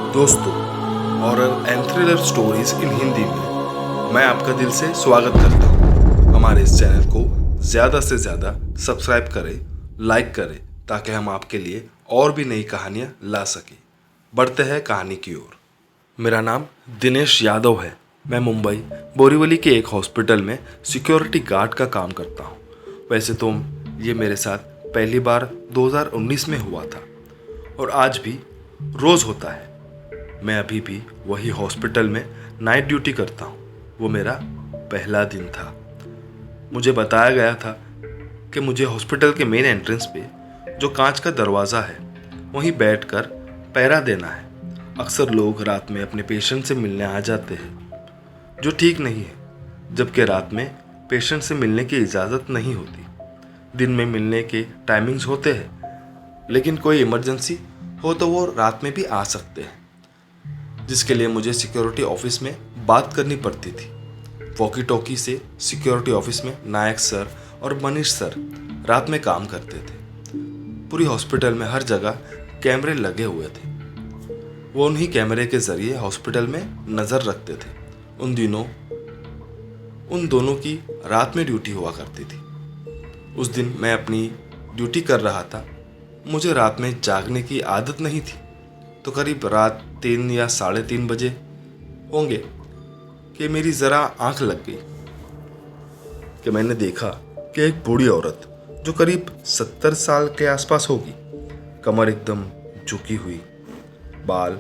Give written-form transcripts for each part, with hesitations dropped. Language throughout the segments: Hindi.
दोस्तों, horror and thriller stories in Hindi में मैं आपका दिल से स्वागत करता हूँ। हमारे इस चैनल को ज़्यादा से ज़्यादा सब्सक्राइब करें, लाइक करें, ताकि हम आपके लिए और भी नई कहानियाँ ला सकें। बढ़ते हैं कहानी की ओर। मेरा नाम दिनेश यादव है। मैं मुंबई बोरीवली के एक हॉस्पिटल में सिक्योरिटी गार्ड का काम करता हूँ। वैसे तो ये मेरे साथ पहली बार 2019 में हुआ था और आज भी रोज़ होता है। मैं अभी भी वही हॉस्पिटल में नाइट ड्यूटी करता हूँ। वो मेरा पहला दिन था। मुझे बताया गया था कि मुझे हॉस्पिटल के मेन एंट्रेंस पे जो कांच का दरवाज़ा है वहीं बैठकर पहरा देना है। अक्सर लोग रात में अपने पेशेंट से मिलने आ जाते हैं, जो ठीक नहीं है, जबकि रात में पेशेंट से मिलने की इजाज़त नहीं होती। दिन में मिलने के टाइमिंग्स होते हैं, लेकिन कोई इमरजेंसी हो तो वो रात में भी आ सकते हैं, जिसके लिए मुझे सिक्योरिटी ऑफिस में बात करनी पड़ती थी। वॉकी टॉकी से सिक्योरिटी ऑफिस में नायक सर और मनीष सर रात में काम करते थे। पूरी हॉस्पिटल में हर जगह कैमरे लगे हुए थे। वो उन्हीं कैमरे के जरिए हॉस्पिटल में नज़र रखते थे। उन दिनों उन दोनों की रात में ड्यूटी हुआ करती थी। उस दिन मैं अपनी ड्यूटी कर रहा था। मुझे रात में जागने की आदत नहीं थी, तो करीब रात 3 या 3:30 बजे होंगे कि मेरी ज़रा आंख लग गई कि मैंने देखा कि एक बूढ़ी औरत जो करीब 70 साल के आसपास होगी, कमर एकदम झुकी हुई, बाल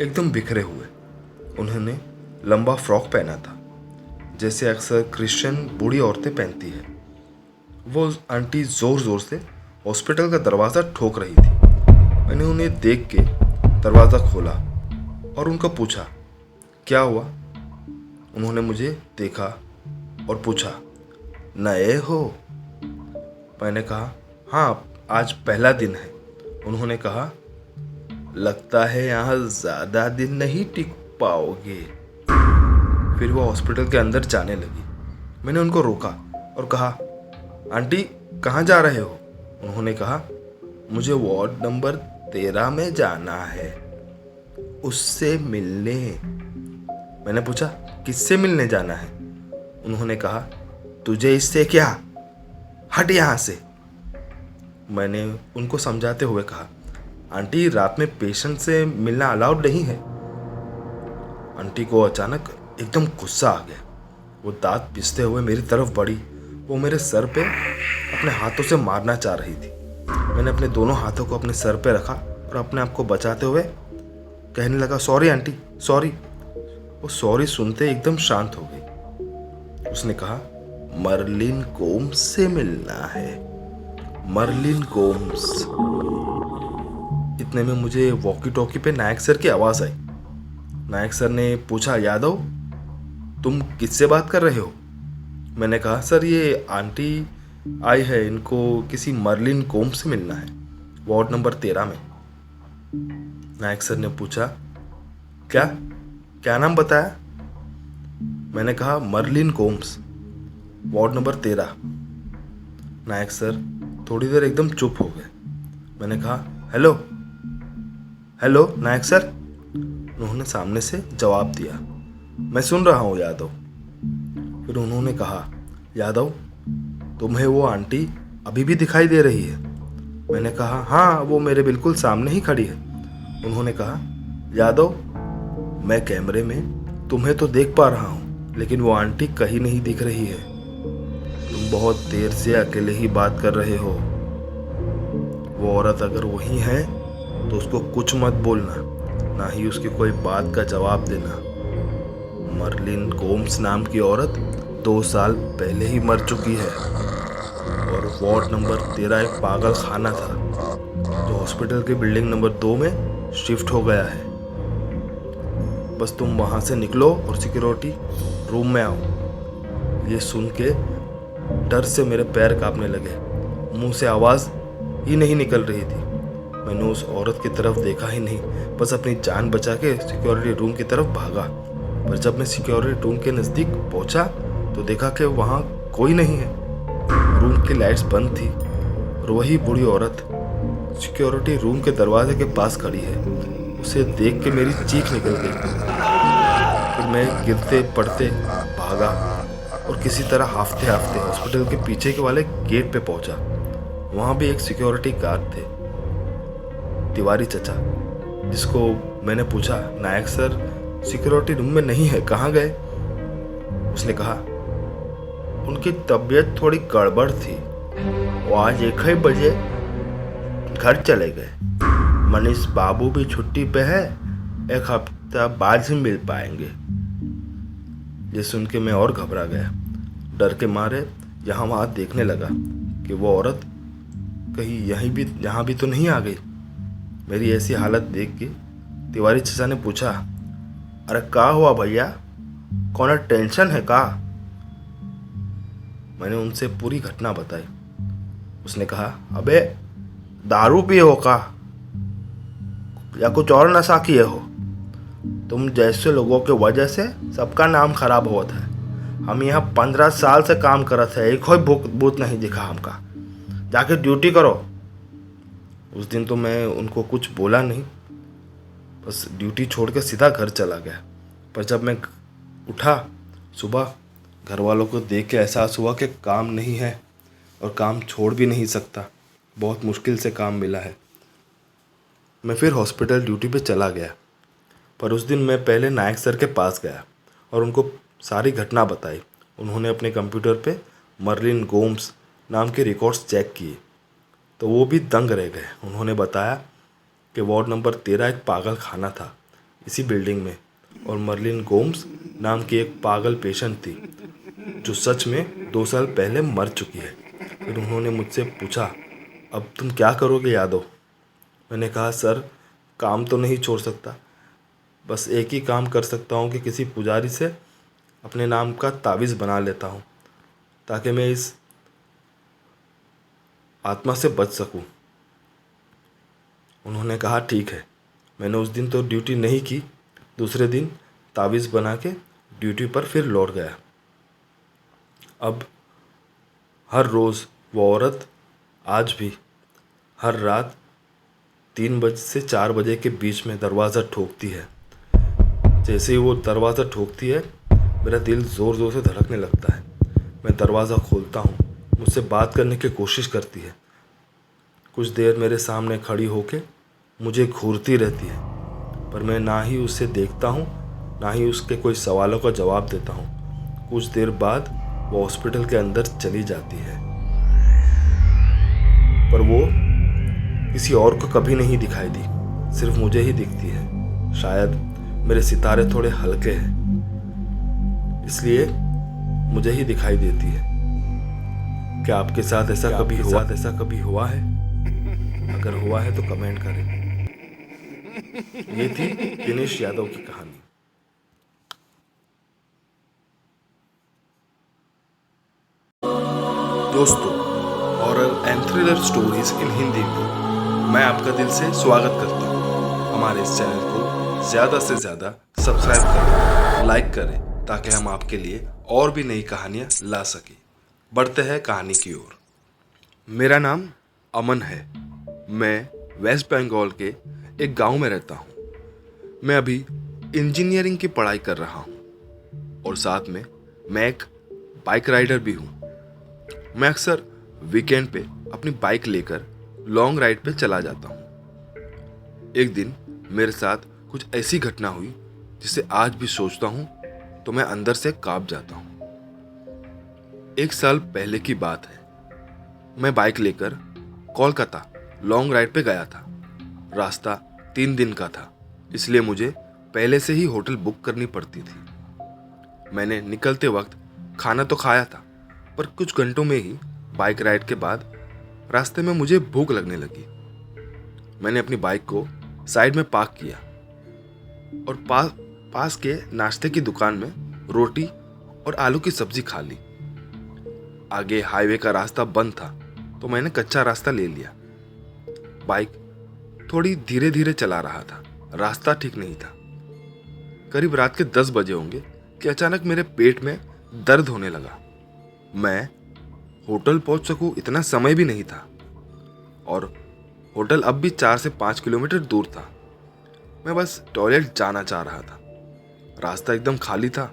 एकदम बिखरे हुए, उन्होंने लंबा फ्रॉक पहना था जैसे अक्सर क्रिश्चियन बूढ़ी औरतें पहनती है। वो आंटी ज़ोर ज़ोर से हॉस्पिटल का दरवाज़ा ठोक रही थी। मैंने उन्हें देख के दरवाज़ा खोला और उनका पूछा, क्या हुआ? उन्होंने मुझे देखा और पूछा, नए हो? मैंने कहा, हाँ, आज पहला दिन है। उन्होंने कहा, लगता है यहाँ ज़्यादा दिन नहीं टिक पाओगे। फिर वो हॉस्पिटल के अंदर जाने लगी। मैंने उनको रोका और कहा, आंटी कहाँ जा रहे हो? उन्होंने कहा, मुझे वार्ड नंबर 13 में जाना है, उससे मिलने। मैंने पूछा, किससे मिलने जाना है? उन्होंने कहा, तुझे इससे क्या, हट यहाँ से। मैंने उनको समझाते हुए कहा, आंटी रात में पेशेंट से मिलना अलाउड नहीं है। आंटी को अचानक एकदम गुस्सा आ गया। वो दांत पिसते हुए मेरी तरफ बढ़ी। वो मेरे सर पे अपने हाथों से मारना चाह रही थी। मैंने अपने दोनों हाथों को अपने सर पे रखा और अपने आप को बचाते हुए कहने लगा, सॉरी आंटी, सॉरी। वो सॉरी सुनते एकदम शांत हो गई। उसने कहा, मर्लिन गोम्स से मिलना है, मर्लिन गोम्स। इतने में मुझे वॉकी टॉकी पे नायक सर की आवाज़ आई। नायक सर ने पूछा, यादव तुम किससे बात कर रहे हो? मैंने कहा, सर ये आंटी आई है, इनको किसी मर्लिन गोम्स से मिलना है, वार्ड नंबर 13 में। नायक सर ने पूछा, क्या क्या नाम बताया? मैंने कहा, मर्लिन गोम्स, वार्ड नंबर 13। नायक सर थोड़ी देर एकदम चुप हो गए। मैंने कहा, हेलो हेलो नायक सर। उन्होंने सामने से जवाब दिया, मैं सुन रहा हूँ यादव। फिर उन्होंने कहा, यादव तुम्हें वो आंटी अभी भी दिखाई दे रही है? मैंने कहा, हाँ, वो मेरे बिल्कुल सामने ही खड़ी है। उन्होंने कहा, यादव मैं कैमरे में तुम्हें तो देख पा रहा हूँ, लेकिन वो आंटी कहीं नहीं दिख रही है। तुम बहुत देर से अकेले ही बात कर रहे हो। वो औरत अगर वही है तो उसको कुछ मत बोलना, ना ही उसकी कोई बात का जवाब देना। मर्लिन गोम्स नाम की औरत 2 साल पहले ही मर चुकी है और वार्ड नंबर 13 एक पागल खाना था जो हॉस्पिटल के बिल्डिंग नंबर 2 में शिफ्ट हो गया है। बस तुम वहाँ से निकलो और सिक्योरिटी रूम में आओ। ये सुन के डर से मेरे पैर कांपने लगे। मुंह से आवाज़ ही नहीं निकल रही थी। मैंने उस औरत की तरफ देखा ही नहीं, बस अपनी जान बचा के सिक्योरिटी रूम की तरफ भागा। पर जब मैं सिक्योरिटी रूम के नज़दीक पहुंचा तो देखा कि वहाँ कोई नहीं है। रूम की लाइट्स बंद थी और वही बूढ़ी औरत सिक्योरिटी रूम के दरवाजे के पास खड़ी है। उसे देख के मेरी चीख निकल गई। फिर मैं गिरते पड़ते भागा और किसी तरह हाफते हाफते हॉस्पिटल के पीछे के वाले गेट पे पहुंचा। वहाँ भी एक सिक्योरिटी गार्ड थे, तिवारी चचा, जिसको मैंने पूछा, नायक सर सिक्योरिटी रूम में नहीं है, कहाँ गए? उसने कहा, उनकी तबीयत थोड़ी गड़बड़ थी, वो आज 1 बजे घर चले गए। मनीष बाबू भी छुट्टी पे है, 1 हफ्ता बाद ही मिल पाएंगे। ये सुन के मैं और घबरा गया। डर के मारे यहाँ वहाँ देखने लगा कि वो औरत कहीं यहाँ भी तो नहीं आ गई। मेरी ऐसी हालत देख के तिवारी चचा ने पूछा, अरे का हुआ भैया, कौन टेंशन है का? मैंने उनसे पूरी घटना बताई। उसने कहा, अबे दारू पिए हो का या कुछ और नशा किए हो? तुम जैसे लोगों के वजह से सबका नाम खराब होता है। हम यहाँ 15 साल से काम करत है, एक कोई भूत नहीं दिखा हमका। जाके ड्यूटी करो। उस दिन तो मैं उनको कुछ बोला नहीं, बस ड्यूटी छोड़ के सीधा घर चला गया। पर जब मैं उठा सुबह, घर वालों को देख के एहसास हुआ कि काम नहीं है और काम छोड़ भी नहीं सकता। बहुत मुश्किल से काम मिला है। मैं फिर हॉस्पिटल ड्यूटी पे चला गया। पर उस दिन मैं पहले नायक सर के पास गया और उनको सारी घटना बताई। उन्होंने अपने कंप्यूटर पे मर्लिन गोम्स नाम के रिकॉर्ड्स चेक किए तो वो भी दंग रह गए। उन्होंने बताया कि वार्ड नंबर 13 एक पागल खाना था इसी बिल्डिंग में, और मर्लिन गोम्स नाम की एक पागल पेशेंट थी जो सच में 2 साल पहले मर चुकी है। फिर उन्होंने मुझसे पूछा, अब तुम क्या करोगे यादव? मैंने कहा, सर काम तो नहीं छोड़ सकता, बस एक ही काम कर सकता हूँ कि किसी पुजारी से अपने नाम का तावीज़ बना लेता हूँ ताकि मैं इस आत्मा से बच सकूं। उन्होंने कहा, ठीक है। मैंने उस दिन तो ड्यूटी नहीं की। दूसरे दिन तावीज़ बना के ड्यूटी पर फिर लौट गया। अब हर रोज़ वो औरत आज भी हर रात 3 बजे से 4 बजे के बीच में दरवाज़ा ठोकती है। जैसे ही वो दरवाज़ा ठोकती है मेरा दिल ज़ोर ज़ोर से धड़कने लगता है। मैं दरवाज़ा खोलता हूँ, मुझसे बात करने की कोशिश करती है। कुछ देर मेरे सामने खड़ी होके मुझे घूरती रहती है, पर मैं ना ही उसे देखता हूँ ना ही उसके कोई सवालों का जवाब देता हूँ। कुछ देर बाद वो हॉस्पिटल के अंदर चली जाती है, पर वो किसी और को कभी नहीं दिखाई दी, सिर्फ मुझे ही दिखती है। शायद मेरे सितारे थोड़े हल्के हैं, इसलिए मुझे ही दिखाई देती है। क्या आपके साथ ऐसा कभी हुआ है? अगर हुआ है तो कमेंट करें। ये थी दिनेश यादव की कहानी। दोस्तों, horror and thriller stories in Hindi में मैं आपका दिल से स्वागत करता हूँ। हमारे इस चैनल को ज़्यादा से ज़्यादा सब्सक्राइब करें, लाइक करें, ताकि हम आपके लिए और भी नई कहानियाँ ला सकें। बढ़ते हैं कहानी की ओर। मेरा नाम अमन है। मैं वेस्ट बंगाल के एक गांव में रहता हूँ। मैं अभी इंजीनियरिंग की पढ़ाई कर रहा हूँ और साथ में मैं एक बाइक राइडर भी हूँ। मैं अक्सर वीकेंड पे अपनी बाइक लेकर लॉन्ग राइड पे चला जाता हूँ। एक दिन मेरे साथ कुछ ऐसी घटना हुई जिसे आज भी सोचता हूँ तो मैं अंदर से कांप जाता हूँ। 1 साल पहले की बात है। मैं बाइक लेकर कोलकाता लॉन्ग राइड पे गया था। रास्ता 3 दिन का था, इसलिए मुझे पहले से ही होटल बुक करनी पड़ती थी। मैंने निकलते वक्त खाना तो खाया था, पर कुछ घंटों में ही बाइक राइड के बाद रास्ते में मुझे भूख लगने लगी। मैंने अपनी बाइक को साइड में पार्क किया और पास के नाश्ते की दुकान में रोटी और आलू की सब्जी खा ली। आगे हाईवे का रास्ता बंद था तो मैंने कच्चा रास्ता ले लिया। बाइक थोड़ी धीरे धीरे चला रहा था, रास्ता ठीक नहीं था। करीब रात के 10 बजे होंगे कि अचानक मेरे पेट में दर्द होने लगा। मैं होटल पहुंच सकूं इतना समय भी नहीं था और होटल अब भी 4 से 5 किलोमीटर दूर था। मैं बस टॉयलेट जाना चाह रहा था। रास्ता एकदम खाली था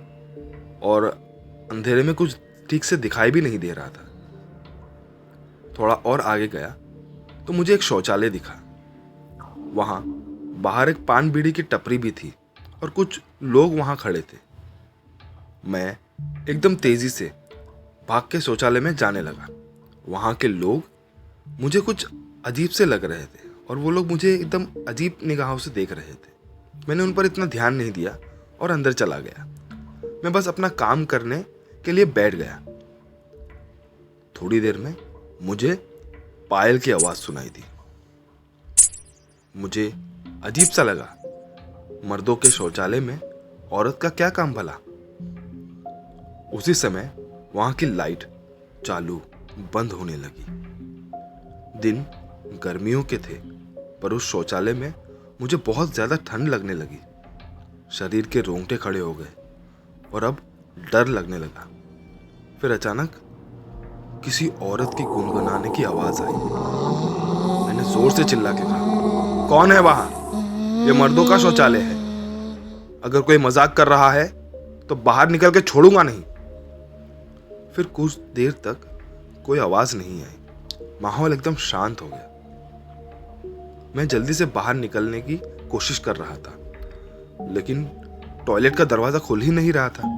और अंधेरे में कुछ ठीक से दिखाई भी नहीं दे रहा था। थोड़ा और आगे गया तो मुझे एक शौचालय दिखा। वहां बाहर एक पान बीड़ी की टपरी भी थी और कुछ लोग वहां खड़े थे। मैं एकदम तेजी से भाग के शौचालय में जाने लगा। वहां के लोग मुझे कुछ अजीब से लग रहे थे और वो लोग मुझे एकदम अजीब निगाहों से देख रहे थे। मैंने उन पर इतना ध्यान नहीं दिया और अंदर चला गया। मैं बस अपना काम करने के लिए बैठ गया। थोड़ी देर में मुझे पायल की आवाज सुनाई दी। मुझे अजीब सा लगा, मर्दों के शौचालय में औरत का क्या काम भला। उसी समय वहां की लाइट चालू बंद होने लगी। दिन गर्मियों के थे पर उस शौचालय में मुझे बहुत ज्यादा ठंड लगने लगी। शरीर के रोंगटे खड़े हो गए और अब डर लगने लगा। फिर अचानक किसी औरत की गुनगुनाने की आवाज आई। मैंने जोर से चिल्ला के कहा, कौन है वहां? ये मर्दों का शौचालय है। अगर कोई मजाक कर रहा है तो बाहर निकल के छोड़ूंगा नहीं। फिर कुछ देर तक कोई आवाज नहीं आई। माहौल एकदम शांत हो गया। मैं जल्दी से बाहर निकलने की कोशिश कर रहा था, लेकिन टॉयलेट का दरवाजा खुल ही नहीं रहा था।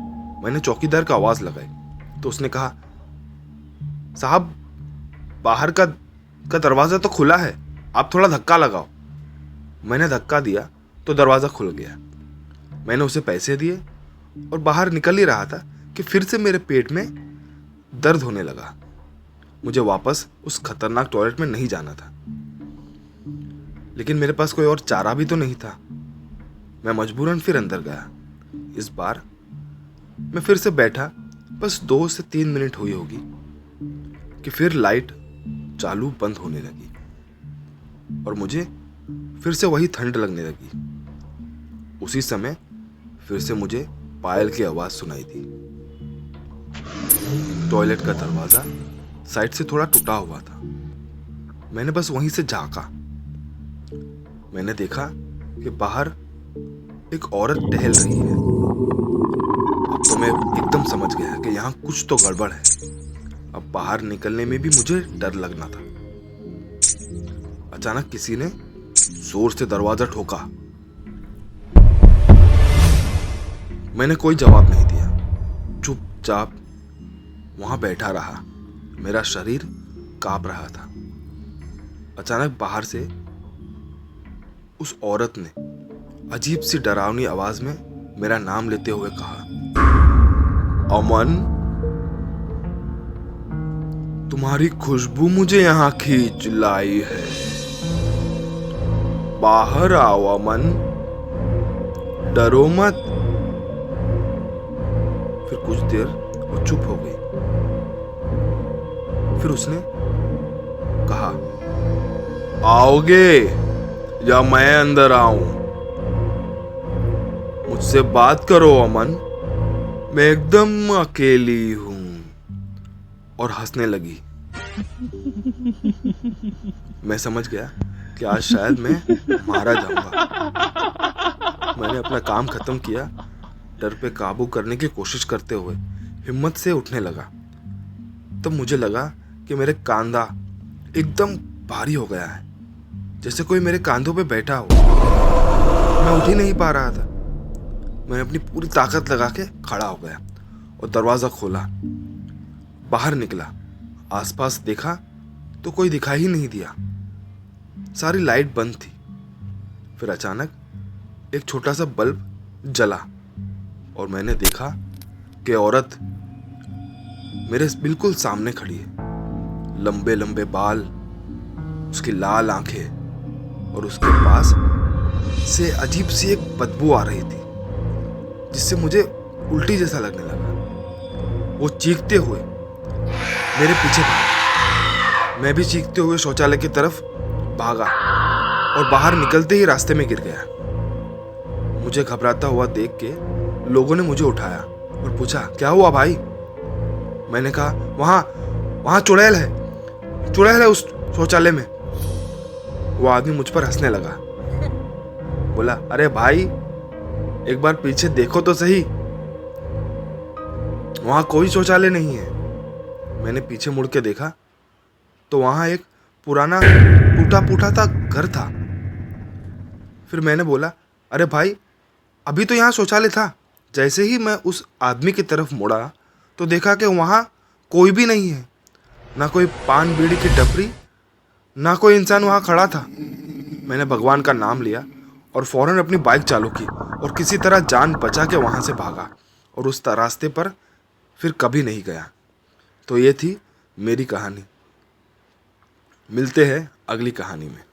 मैंने चौकीदार का आवाज लगाई तो उसने कहा, साहब बाहर का दरवाजा तो खुला है, आप थोड़ा धक्का लगाओ। मैंने धक्का दिया तो दरवाजा खुल गया। मैंने उसे पैसे दिए और बाहर निकल ही रहा था कि फिर से मेरे पेट में दर्द होने लगा। मुझे वापस उस खतरनाक टॉयलेट में नहीं जाना था, लेकिन मेरे पास कोई और चारा भी तो नहीं था। मैं मजबूरन फिर अंदर गया। इस बार मैं फिर से बैठा। बस 2 से 3 मिनट हुई होगी कि फिर लाइट चालू बंद होने लगी और मुझे फिर से वही ठंड लगने लगी। उसी समय फिर से मुझे पायल की आवाज सुनाई दी। टॉयलेट का दरवाजा साइड से थोड़ा टूटा हुआ था। मैंने बस वहीं से झांका। मैंने देखा कि बाहर एक औरत टहल रही है। अब तो मैं एकदम समझ गया कि यहाँ कुछ तो गड़बड़ है। अब बाहर निकलने में भी मुझे डर लगना था। अचानक किसी ने जोर से दरवाजा ठोका। मैंने कोई जवाब नहीं दिया, चुपचाप वहां बैठा रहा। मेरा शरीर कांप रहा था। अचानक बाहर से उस औरत ने अजीब सी डरावनी आवाज में मेरा नाम लेते हुए कहा, अमन, तुम्हारी खुशबू मुझे यहां खींच लाई है। बाहर आओ अमन, डरो मत। फिर कुछ देर वो चुप हो गई। फिर उसने कहा, आओगे या मैं अंदर आऊं? मुझसे बात करो अमन, मैं एकदम अकेली हूं। और हंसने लगी। मैं समझ गया कि आज शायद मैं मारा जाऊंगा। मैंने अपना काम खत्म किया। डर पे काबू करने की कोशिश करते हुए हिम्मत से उठने लगा। तब मुझे लगा कि मेरे कंधा एकदम भारी हो गया है, जैसे कोई मेरे कंधों पे बैठा हो। मैं उठ ही नहीं पा रहा था। मैंने अपनी पूरी ताकत लगा के खड़ा हो गया और दरवाजा खोला। बाहर निकला, आसपास देखा तो कोई दिखाई ही नहीं दिया। सारी लाइट बंद थी। फिर अचानक एक छोटा सा बल्ब जला और मैंने देखा कि औरत मेरे बिल्कुल सामने खड़ी है। लंबे लंबे बाल, उसकी लाल आंखें और उसके पास से अजीब सी एक बदबू आ रही थी, जिससे मुझे उल्टी जैसा लगने लगा। वो चीखते हुए मेरे पीछे भागा। मैं भी चीखते हुए शौचालय की तरफ भागा और बाहर निकलते ही रास्ते में गिर गया। मुझे घबराता हुआ देख के लोगों ने मुझे उठाया और पूछा, क्या हुआ भाई? मैंने कहा, वहां चुड़ैल है उस शौचालय में। वो आदमी मुझ पर हंसने लगा। बोला, अरे भाई एक बार पीछे देखो तो सही, वहां कोई शौचालय नहीं है। मैंने पीछे मुड़ के देखा तो वहां एक पुराना टूटा फूटा सा घर था। फिर मैंने बोला, अरे भाई अभी तो यहाँ शौचालय था। जैसे ही मैं उस आदमी की तरफ मुड़ा तो देखा कि वहाँ कोई भी नहीं है, ना कोई पान बीड़ी की टपरी, ना कोई इंसान वहाँ खड़ा था। मैंने भगवान का नाम लिया और फौरन अपनी बाइक चालू की और किसी तरह जान बचा के वहाँ से भागा और उस रास्ते पर फिर कभी नहीं गया। तो ये थी मेरी कहानी। मिलते हैं अगली कहानी में।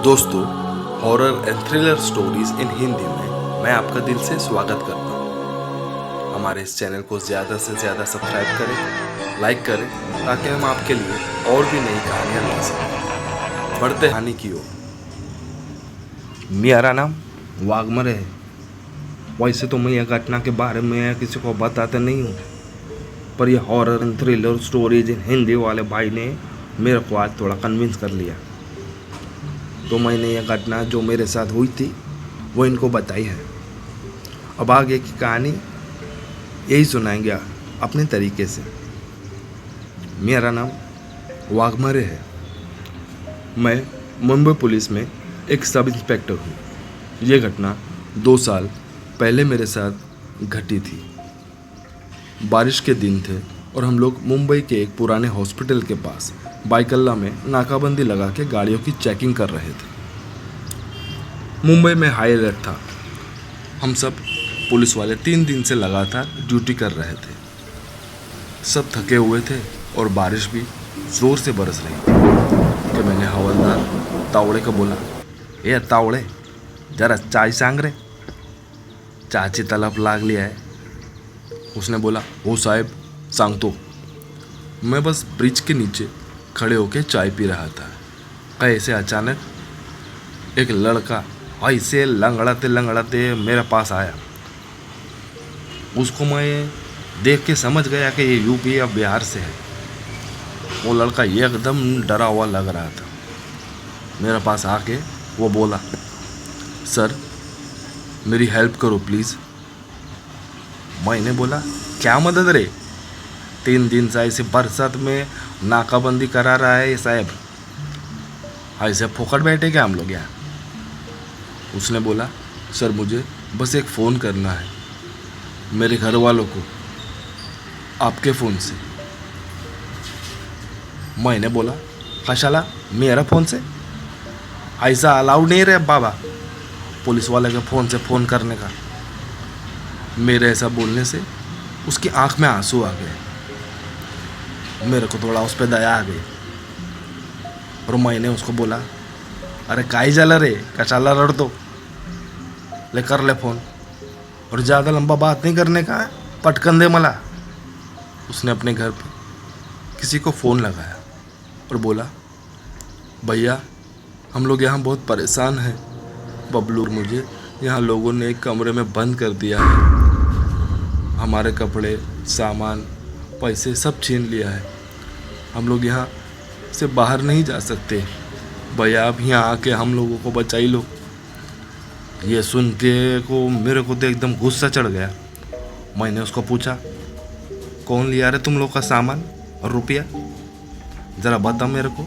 दोस्तों, horror and thriller stories in Hindi में मैं आपका दिल से स्वागत करता हूँ। हमारे इस चैनल को ज़्यादा से ज़्यादा सब्सक्राइब करें, लाइक करें, ताकि हम आपके लिए और भी नई कहानियाँ ला सकें। बढ़ते कहानी की ओर। मेरा नाम वाघमरे है। वैसे तो मैं यह घटना के बारे में किसी को बताता नहीं हूँ, पर यह horror and thriller stories in Hindi वाले भाई ने मेरे को आज थोड़ा कन्विंस कर लिया। तो मैंने यह घटना जो मेरे साथ हुई थी वो इनको बताई है। अब आगे की कहानी यही सुनाएंगे अपने तरीके से। मेरा नाम वाघमरे है। मैं मुंबई पुलिस में एक सब इंस्पेक्टर हूँ। ये घटना 2 साल पहले मेरे साथ घटी थी। बारिश के दिन थे और हम लोग मुंबई के एक पुराने हॉस्पिटल के पास बाइकल्ला में नाकाबंदी लगा के गाड़ियों की चेकिंग कर रहे थे। मुंबई में हाई अलर्ट था। हम सब पुलिस वाले 3 दिन से लगातार ड्यूटी कर रहे थे। सब थके हुए थे और बारिश भी ज़ोर से बरस रही थी कि मैंने हवलदार तावड़े को बोला, ए तावड़े जरा चाय सांग रे, चाची तलब लाग लिया है। उसने बोला, ओ साहब सांगतो। मैं बस ब्रिज के नीचे खड़े होके चाय पी रहा था। ऐसे अचानक एक लड़का ऐसे लंगड़ाते लंगड़ाते मेरे पास आया। उसको मैं देख के समझ गया कि ये यूपी या बिहार से है। वो लड़का एकदम डरा हुआ लग रहा था। मेरे पास आके वो बोला, सर मेरी हेल्प करो प्लीज़। मैंने बोला, क्या मदद रे? 3 दिन से ऐसे बरसात में नाकाबंदी करा रहा है ये साहब, ऐसे फोकट बैठे क्या हम लोग यहाँ? उसने बोला, सर मुझे बस एक फ़ोन करना है मेरे घर वालों को आपके फ़ोन से। मैंने बोला, कशाला मेरा फ़ोन से? ऐसा अलाउड नहीं रहे बाबा पुलिस वाले के फ़ोन से फ़ोन करने का। मेरे ऐसा बोलने से उसकी आंख में आंसू आ गए। मेरे को थोड़ा उस पर दया आ गई और मैंने उसको बोला, अरे काई जाला रे, कचाला रड़ दो, ले कर ले फ़ोन, और ज़्यादा लंबा बात नहीं करने का, पटकन दे मला। उसने अपने घर पे किसी को फ़ोन लगाया और बोला, भैया हम लोग यहाँ बहुत परेशान हैं। बबलू मुझे यहाँ लोगों ने एक कमरे में बंद कर दिया है। हमारे कपड़े, सामान, पैसे सब छीन लिया है। हम लोग यहाँ से बाहर नहीं जा सकते। भैया आप यहाँ आके हम लोगों को बचाई लो। ये सुन के मेरे को तो एकदम गुस्सा चढ़ गया। मैंने उसको पूछा, कौन लिया रे तुम लोग का सामान और रुपया? ज़रा बता मेरे को,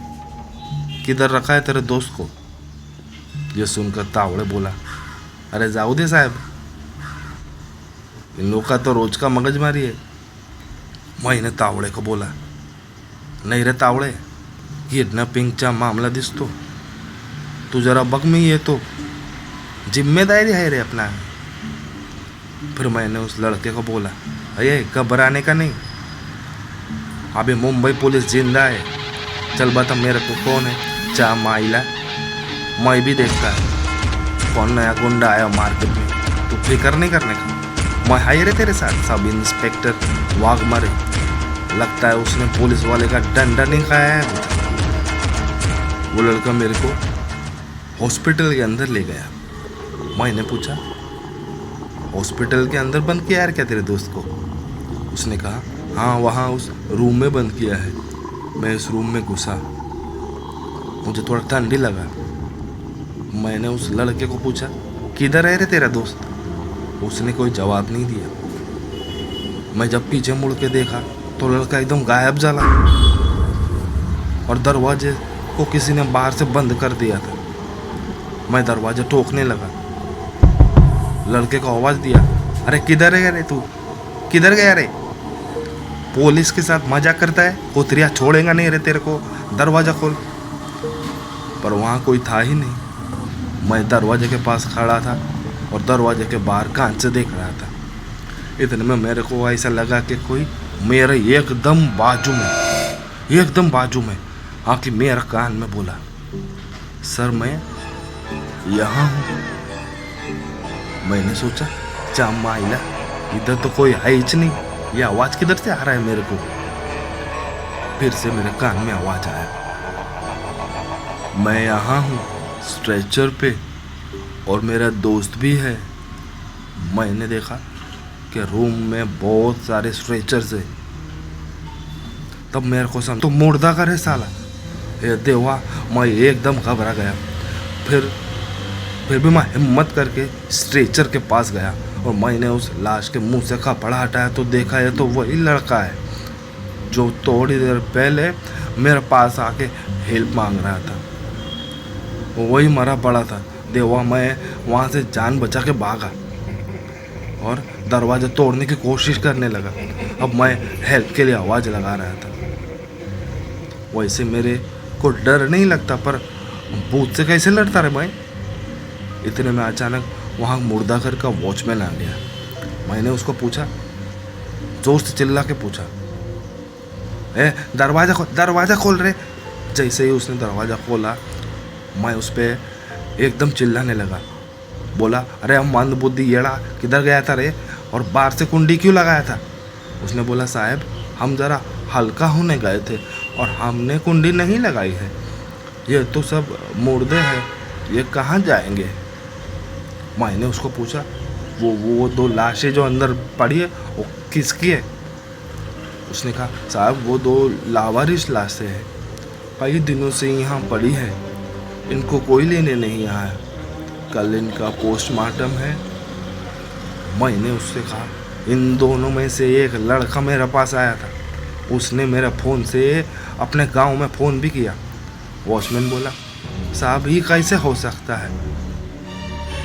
किधर रखा है तेरे दोस्त को? ये सुनकर तावड़े बोला, अरे जाओ दे साहब, इन लोग का तो रोज का मगजमारी है। मैंने तावड़े को बोला, नहीं रे तावड़े, किडनैपिंगचा मामला दिसतो, तू जरा बग में ये तो जिम्मेदारी है रे अपना। फिर मैंने उस लड़के को बोला, अरे घबराने का नहीं, अभी मुंबई पुलिस जिंदा है, चल बता मेरे को कौन है। चा माइला, मैं भी देखता है कौन नया गुंडा आया मार्केट में, तू फिक्र नहीं करने का। मैं हाई रे तेरे साथ, सब इंस्पेक्टर वाघमरे। लगता है उसने पुलिस वाले का डंडा नहीं खाया है। वो लड़का मेरे को हॉस्पिटल के अंदर ले गया। मैंने पूछा, हॉस्पिटल के अंदर बंद किया यार क्या तेरे दोस्त को? उसने कहा, हाँ, वहाँ उस रूम में बंद किया है। मैं इस रूम में घुसा, मुझे थोड़ा ठंडी लगा। मैंने उस लड़के को पूछा, किधर है रे तेरा दोस्त? उसने कोई जवाब नहीं दिया। मैं जब पीछे मुड़ के देखा तो लड़का एकदम गायब जाला और दरवाजे को किसी ने बाहर से बंद कर दिया था। मैं दरवाजा ठोकने लगा, लड़के को आवाज़ दिया, अरे किधर है रे तू? किधर गया रे? पुलिस के साथ मजाक करता है? कोतरिया छोड़ेगा नहीं रे तेरे को, दरवाज़ा खोल। पर वहाँ कोई था ही नहीं। मैं दरवाजे के पास खड़ा था और दरवाजे के बाहर कांच से देख रहा था। इतने में मेरे को ऐसा लगा कि कोई मेरे एकदम बाजू में आके मेरा कान में बोला, सर मैं यहाँ हूँ। मैंने सोचा, चाम आइला, इधर तो कोई है ही नहीं, ये आवाज़ किधर से आ रहा है मेरे को? फिर से मेरे कान में आवाज़ आया, मैं यहाँ हूँ स्ट्रेचर पे और मेरा दोस्त भी है। मैंने देखा कि रूम में बहुत सारे स्ट्रेचर्स है। तब मेरे को समझ तो मुर्दा का है साला। ये देवा, मैं एकदम घबरा गया। फिर भी मैं हिम्मत करके स्ट्रेचर के पास गया और मैंने उस लाश के मुंह से कपड़ा हटाया तो देखा ये तो वही लड़का है जो थोड़ी देर पहले मेरे पास आके हेल्प मांग रहा था। वही मरा पड़ा था। देवा, मैं वहाँ से जान बचा के भागा और दरवाज़ा तोड़ने की कोशिश करने लगा। अब मैं हेल्प के लिए आवाज़ लगा रहा था। वैसे मेरे को डर नहीं लगता, पर भूत से कैसे लड़ता रे मैं? इतने में अचानक वहाँ मुर्दा घर का वॉचमैन आ गया। मैंने उसको पूछा, जोर से चिल्ला के पूछा, दरवाज़ा खोल रे। जैसे ही उसने दरवाज़ा खोला, मैं उस पर एकदम चिल्लाने लगा। बोला, अरे हम मंद बुद्धि येड़ा, किधर गया था रे? और बाहर से कुंडी क्यों लगाया था? उसने बोला, साहब हम ज़रा हल्का होने गए थे और हमने कुंडी नहीं लगाई है। ये तो सब मुर्दे हैं, ये कहाँ जाएंगे? मैंने उसको पूछा, वो 2 लाशें जो अंदर पड़ी है वो किसकी है? उसने कहा, साहब वो 2 लावारिस लाशें हैं, कई दिनों से यहाँ पड़ी है, इनको कोई लेने नहीं आया, कल इनका पोस्टमार्टम है। मैंने उससे कहा, इन दोनों में से एक लड़का मेरे पास आया था, उसने मेरे फ़ोन से अपने गांव में फ़ोन भी किया। वॉचमैन बोला, साहब ये कैसे हो सकता है,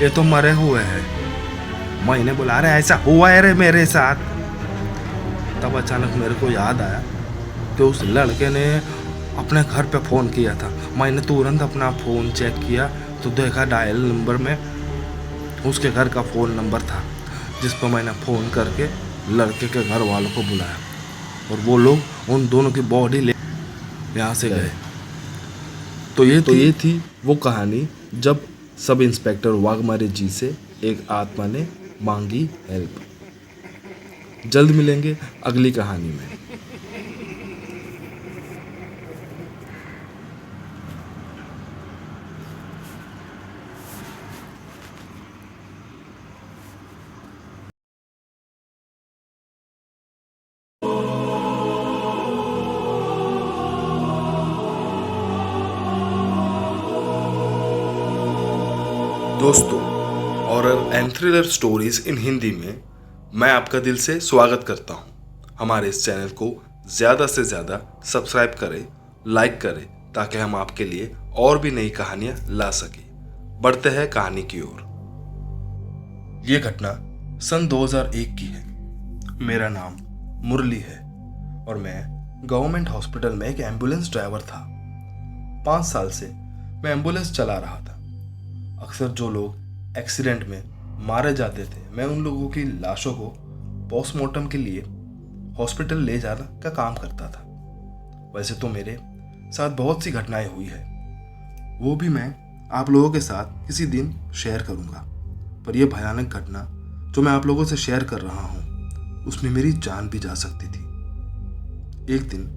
ये तो मरे हुए हैं। मैंने बोला, अरे ऐसा हुआ है रे मेरे साथ। तब अचानक मेरे को याद आया कि उस लड़के ने अपने घर पे फ़ोन किया था। मैंने तुरंत अपना फ़ोन चेक किया तो देखा डायल नंबर में उसके घर का फ़ोन नंबर था, जिस पर मैंने फ़ोन करके लड़के के घर वालों को बुलाया और वो लोग उन दोनों की बॉडी ले यहाँ से गए। तो ये थी वो कहानी जब सब इंस्पेक्टर वाघमारे जी से एक आत्मा ने मांगी हेल्प। जल्द मिलेंगे अगली कहानी में। दोस्तों, horror and thriller stories in Hindi में मैं आपका दिल से स्वागत करता हूं। हमारे इस चैनल को ज़्यादा से ज़्यादा सब्सक्राइब करें, लाइक करें, ताकि हम आपके लिए और भी नई कहानियां ला सकें। बढ़ते हैं कहानी की ओर। ये घटना सन 2001 की है। मेरा नाम मुरली है और मैं गवर्नमेंट हॉस्पिटल में एक एम्बुलेंस ड्राइवर था। 5 साल से मैं एम्बुलेंस चला रहा था। अक्सर जो लोग एक्सीडेंट में मारे जाते थे, मैं उन लोगों की लाशों को पोस्टमार्टम के लिए हॉस्पिटल ले जाना का काम करता था। वैसे तो मेरे साथ बहुत सी घटनाएं हुई है, वो भी मैं आप लोगों के साथ किसी दिन शेयर करूंगा। पर यह भयानक घटना जो मैं आप लोगों से शेयर कर रहा हूँ, उसमें मेरी जान भी जा सकती थी। एक दिन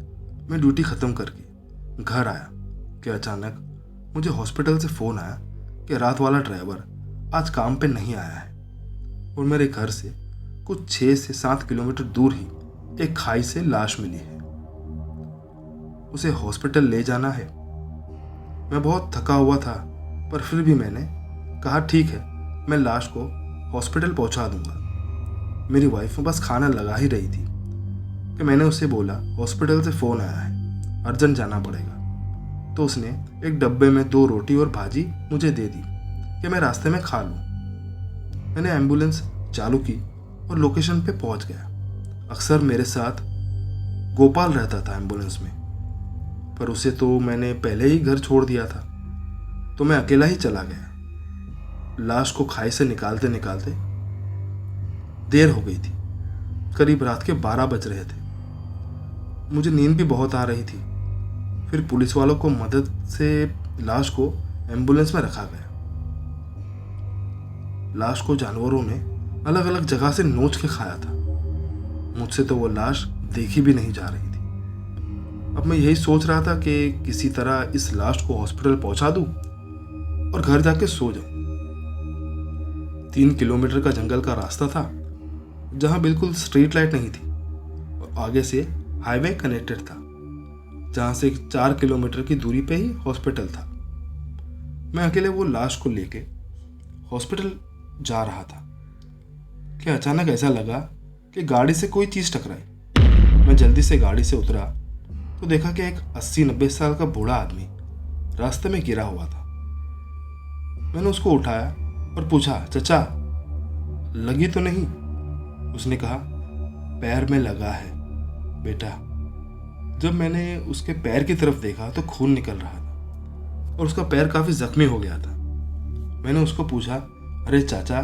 मैं ड्यूटी ख़त्म करके घर आया कि अचानक मुझे हॉस्पिटल से फ़ोन आया कि रात वाला ड्राइवर आज काम पे नहीं आया है और मेरे घर से कुछ 6 से 7 किलोमीटर दूर ही एक खाई से लाश मिली है, उसे हॉस्पिटल ले जाना है। मैं बहुत थका हुआ था, पर फिर भी मैंने कहा ठीक है, मैं लाश को हॉस्पिटल पहुंचा दूंगा। मेरी वाइफ बस खाना लगा ही रही थी कि मैंने उससे बोला हॉस्पिटल से फ़ोन आया है, अर्जेंट जाना पड़ेगा। तो उसने एक डब्बे में 2 रोटी और भाजी मुझे दे दी कि मैं रास्ते में खा लूँ। मैंने एम्बुलेंस चालू की और लोकेशन पे पहुंच गया। अक्सर मेरे साथ गोपाल रहता था एम्बुलेंस में, पर उसे तो मैंने पहले ही घर छोड़ दिया था, तो मैं अकेला ही चला गया। लाश को खाई से निकालते निकालते देर हो गई थी, करीब रात के 12 बज रहे थे। मुझे नींद भी बहुत आ रही थी। फिर पुलिस वालों को मदद से लाश को एम्बुलेंस में रखा गया। लाश को जानवरों ने अलग अलग जगह से नोच के खाया था। मुझसे तो वो लाश देखी भी नहीं जा रही थी। अब मैं यही सोच रहा था कि किसी तरह इस लाश को हॉस्पिटल पहुंचा दूं और घर जाके सो जाऊं। 3 किलोमीटर का जंगल का रास्ता था, जहां बिल्कुल स्ट्रीट लाइट नहीं थी और आगे से हाईवे कनेक्टेड था, जहां से 4 किलोमीटर की दूरी पे ही हॉस्पिटल था। मैं अकेले वो लाश को लेके हॉस्पिटल जा रहा था कि अचानक ऐसा लगा कि गाड़ी से कोई चीज़ टकराई। मैं जल्दी से गाड़ी से उतरा तो देखा कि एक 80-90 साल का बूढ़ा आदमी रास्ते में गिरा हुआ था। मैंने उसको उठाया और पूछा, चचा लगी तो नहीं? उसने कहा, पैर में लगा है बेटा। जब मैंने उसके पैर की तरफ देखा तो खून निकल रहा था और उसका पैर काफ़ी जख्मी हो गया था। मैंने उसको पूछा, अरे चाचा,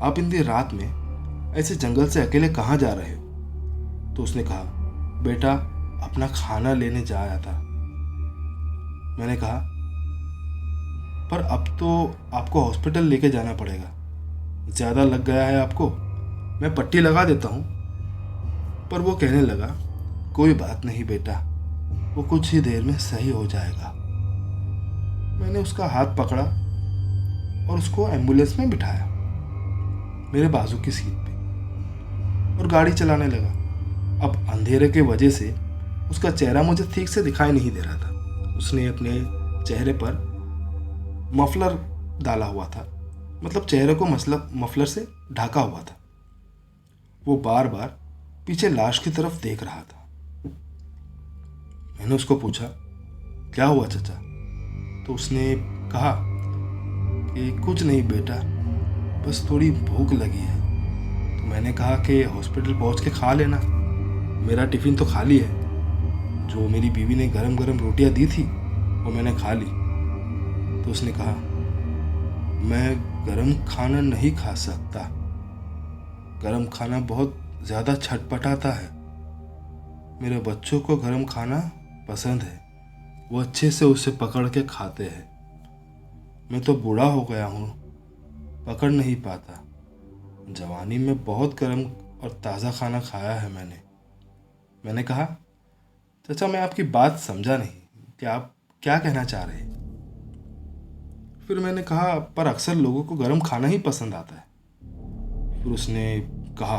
आप इतनी रात में ऐसे जंगल से अकेले कहाँ जा रहे हो? तो उसने कहा, बेटा अपना खाना लेने जा आया था। मैंने कहा, पर अब तो आपको हॉस्पिटल लेके जाना पड़ेगा, ज़्यादा लग गया है आपको, मैं पट्टी लगा देता हूँ। पर वो कहने लगा, कोई बात नहीं बेटा, वो कुछ ही देर में सही हो जाएगा। मैंने उसका हाथ पकड़ा और उसको एम्बुलेंस में बिठाया मेरे बाजू की सीट पे और गाड़ी चलाने लगा। अब अंधेरे के वजह से उसका चेहरा मुझे ठीक से दिखाई नहीं दे रहा था। उसने अपने चेहरे पर मफलर डाला हुआ था, मतलब चेहरे को मफलर से ढका हुआ था। वो बार बार पीछे लाश की तरफ देख रहा था। मैंने उसको पूछा, क्या हुआ चाचा? तो उसने कहा कि कुछ नहीं बेटा, बस थोड़ी भूख लगी है। तो मैंने कहा कि हॉस्पिटल पहुंच के खा लेना, मेरा टिफ़िन तो खाली है। जो मेरी बीवी ने गरम गरम रोटियां दी थी वो मैंने खा ली। तो उसने कहा, मैं गरम खाना नहीं खा सकता, गरम खाना बहुत ज़्यादा छटपटाता है। मेरे बच्चों को गरम खाना पसंद है, वो अच्छे से उसे पकड़ के खाते हैं। मैं तो बूढ़ा हो गया हूँ, पकड़ नहीं पाता। जवानी में बहुत गर्म और ताज़ा खाना खाया है मैंने कहा, चाचा मैं आपकी बात समझा नहीं कि आप क्या कहना चाह रहे हैं। फिर मैंने कहा, पर अक्सर लोगों को गर्म खाना ही पसंद आता है। फिर उसने कहा,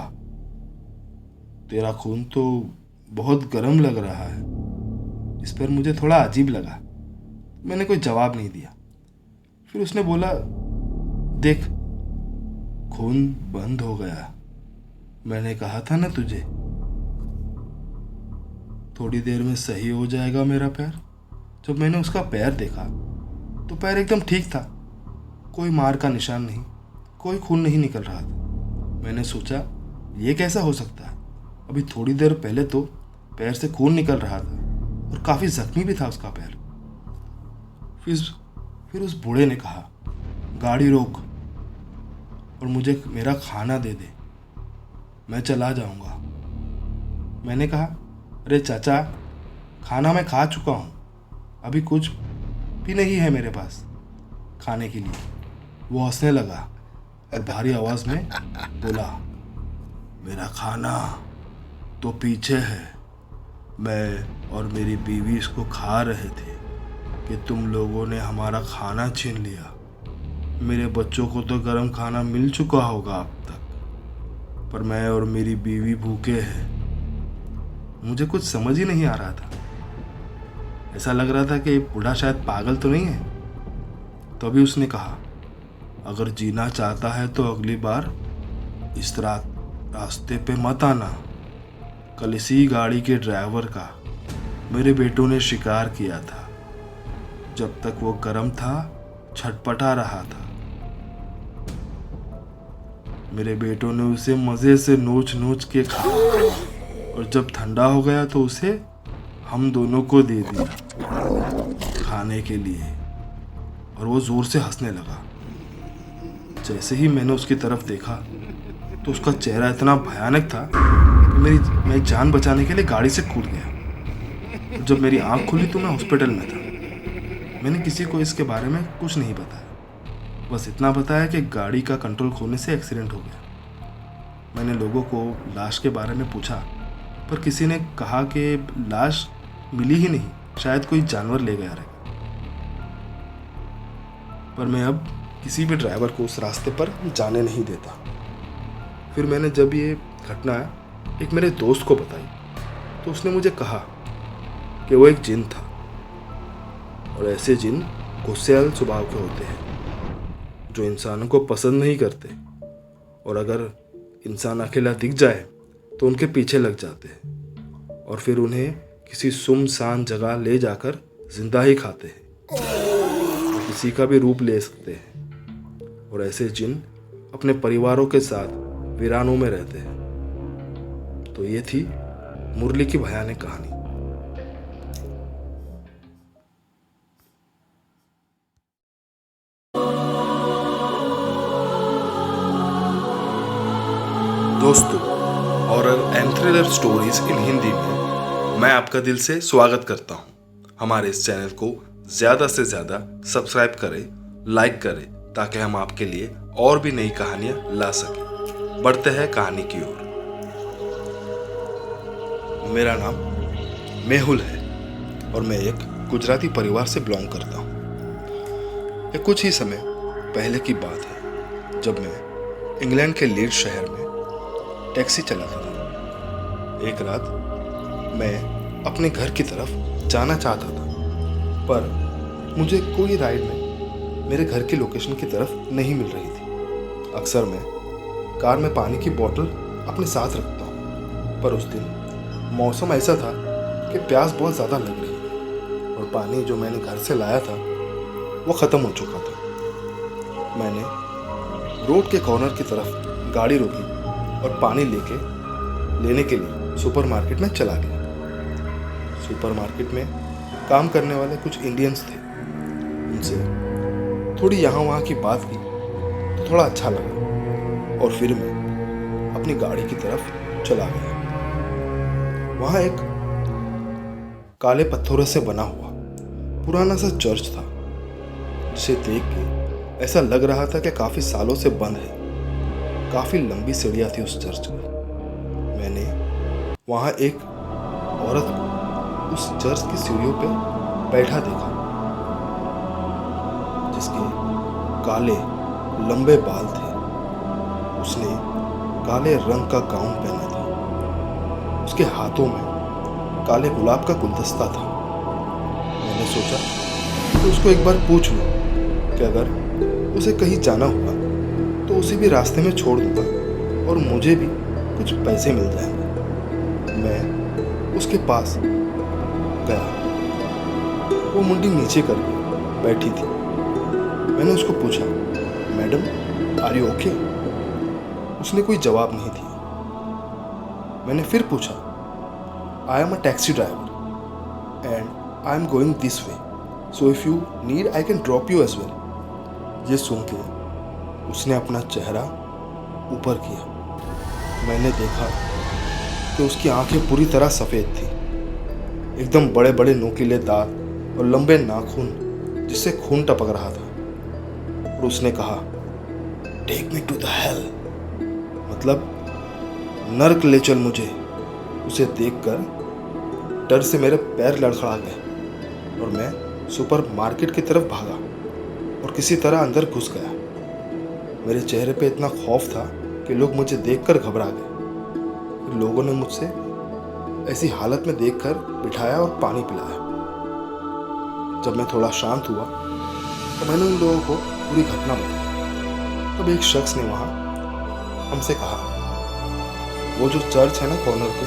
तेरा खून तो बहुत गर्म लग रहा है। इस पर मुझे थोड़ा अजीब लगा। मैंने कोई जवाब नहीं दिया। फिर उसने बोला, देख खून बंद हो गया, मैंने कहा था ना तुझे, थोड़ी देर में सही हो जाएगा मेरा पैर। जब मैंने उसका पैर देखा तो पैर एकदम ठीक था, कोई मार का निशान नहीं, कोई खून नहीं निकल रहा था। मैंने सोचा ये कैसा हो सकता है, अभी थोड़ी देर पहले तो पैर से खून निकल रहा था और काफ़ी जख्मी भी था उसका पैर। फिर उस बूढ़े ने कहा, गाड़ी रोक और मुझे मेरा खाना दे दे, मैं चला जाऊंगा। मैंने कहा, अरे चाचा, खाना मैं खा चुका हूँ, अभी कुछ भी नहीं है मेरे पास खाने के लिए। वो हंसने लगा और भारी आवाज़ में बोला, मेरा खाना तो पीछे है, मैं और मेरी बीवी इसको खा रहे थे कि तुम लोगों ने हमारा खाना छीन लिया। मेरे बच्चों को तो गर्म खाना मिल चुका होगा अब तक, पर मैं और मेरी बीवी भूखे हैं। मुझे कुछ समझ ही नहीं आ रहा था। ऐसा लग रहा था कि बूढ़ा शायद पागल तो नहीं है। तो अभी उसने कहा, अगर जीना चाहता है तो अगली बार इस रास्ते पे मत आना। कल इसी गाड़ी के ड्राइवर का मेरे बेटों ने शिकार किया था। जब तक वो गर्म था छटपटा रहा था। मेरे बेटों ने उसे मज़े से नोच नोच के खाया और जब ठंडा हो गया तो उसे हम दोनों को दे दिया खाने के लिए। और वो ज़ोर से हंसने लगा। जैसे ही मैंने उसकी तरफ देखा तो उसका चेहरा इतना भयानक था कि मैं जान बचाने के लिए गाड़ी से कूद गया। जब मेरी आंख खुली तो मैं हॉस्पिटल में था। मैंने किसी को इसके बारे में कुछ नहीं बताया, बस इतना बताया कि गाड़ी का कंट्रोल खोने से एक्सीडेंट हो गया। मैंने लोगों को लाश के बारे में पूछा, पर किसी ने कहा कि लाश मिली ही नहीं, शायद कोई जानवर ले गया रहेगा। पर मैं अब किसी भी ड्राइवर को उस रास्ते पर जाने नहीं देता। फिर मैंने जब ये घटना एक मेरे दोस्त को बताई तो उसने मुझे कहा कि वो एक जिन था और ऐसे जिन गुस्सैल स्वभाव के होते हैं जो इंसानों को पसंद नहीं करते, और अगर इंसान अकेला दिख जाए तो उनके पीछे लग जाते हैं और फिर उन्हें किसी सुनसान जगह ले जाकर जिंदा ही खाते हैं। किसी का भी रूप ले सकते हैं और ऐसे जिन अपने परिवारों के साथ वीरानों में रहते हैं। तो ये थी मुरली की भयानक कहानी। दोस्तों, horror and thriller stories in Hindi में मैं आपका दिल से स्वागत करता हूं। हमारे इस चैनल को ज़्यादा से ज़्यादा सब्सक्राइब करें, लाइक करें, ताकि हम आपके लिए और भी नई कहानियां ला सकें। बढ़ते हैं कहानी की ओर। मेरा नाम मेहुल है और मैं एक गुजराती परिवार से बिलोंग करता हूँ। ये कुछ ही समय पहले की बात है जब मैं इंग्लैंड के लीड्स शहर में टैक्सी चलाता था। एक रात मैं अपने घर की तरफ जाना चाहता था, पर मुझे कोई राइड में मेरे घर की लोकेशन की तरफ नहीं मिल रही थी। अक्सर मैं कार में पानी की बोतल अपने साथ रखता हूँ, पर उस दिन मौसम ऐसा था कि प्यास बहुत ज़्यादा लग रही थी और पानी जो मैंने घर से लाया था वो ख़त्म हो चुका था। मैंने रोड के कॉर्नर की तरफ गाड़ी रोकी और पानी लेने के लिए सुपरमार्केट में चला गया। सुपरमार्केट में काम करने वाले कुछ इंडियंस थे। उनसे थोड़ी यहाँ वहाँ की बात की तो थोड़ा अच्छा लगा और फिर मैं अपनी गाड़ी की तरफ चला गया। वहाँ एक काले पत्थरों से बना हुआ पुराना सा चर्च था, जिसे देख के ऐसा लग रहा था कि काफ़ी सालों से बंद है। काफ़ी लंबी सीढ़ियाँ थी उस चर्च की। मैंने वहाँ एक औरत को उस चर्च की सीढ़ियों पे बैठा देखा, जिसके काले लंबे बाल थे। उसने काले रंग का गाउन पहना था। उसके हाथों में काले गुलाब का गुलदस्ता था। मैंने सोचा कि उसको एक बार पूछ लूं कि अगर उसे कहीं जाना हुआ तो उसे भी रास्ते में छोड़ दूंगा और मुझे भी कुछ पैसे मिल जाएंगे। मैं उसके पास गया। वो मुंडी नीचे करके बैठी थी। मैंने उसको पूछा, मैडम आर यू ओके? उसने कोई जवाब नहीं दिया। मैंने फिर पूछा, I am a taxi driver and I am going this way, so if you need I can drop you as well. ये सुन के उसने अपना चेहरा ऊपर किया। मैंने देखा कि उसकी आंखें पूरी तरह सफ़ेद थी, एकदम बड़े बड़े नुकीले दांत और लंबे नाखून जिससे खून टपक रहा था। और उसने कहा, take me to the hell, मतलब नर्क ले चल मुझे। उसे देखकर डर से मेरे पैर लड़खड़ा गए और मैं सुपरमार्केट की तरफ भागा और किसी तरह अंदर घुस गया। मेरे चेहरे पे इतना खौफ था कि लोग मुझे देखकर घबरा गए। लोगों ने मुझसे ऐसी हालत में देखकर बिठाया और पानी पिलाया। जब मैं थोड़ा शांत हुआ तो मैंने उन लोगों को पूरी घटना बताई। तब एक शख्स ने वहाँ हमसे कहा, वो जो चर्च है ना कॉर्नर पे,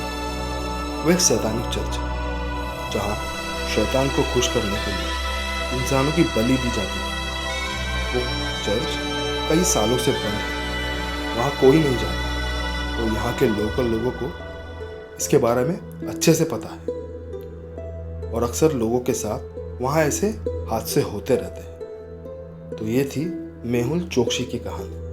वो एक शैतानिक चर्च है जहाँ शैतान को खुश करने के लिए इंसानों की बलि दी जाती है। वो चर्च कई सालों से बंद है, वहाँ कोई नहीं जाता। तो यहाँ के लोकल लोगों को इसके बारे में अच्छे से पता है और अक्सर लोगों के साथ वहाँ ऐसे हादसे होते रहते हैं। तो ये थी मेहुल चोकसी की कहानी।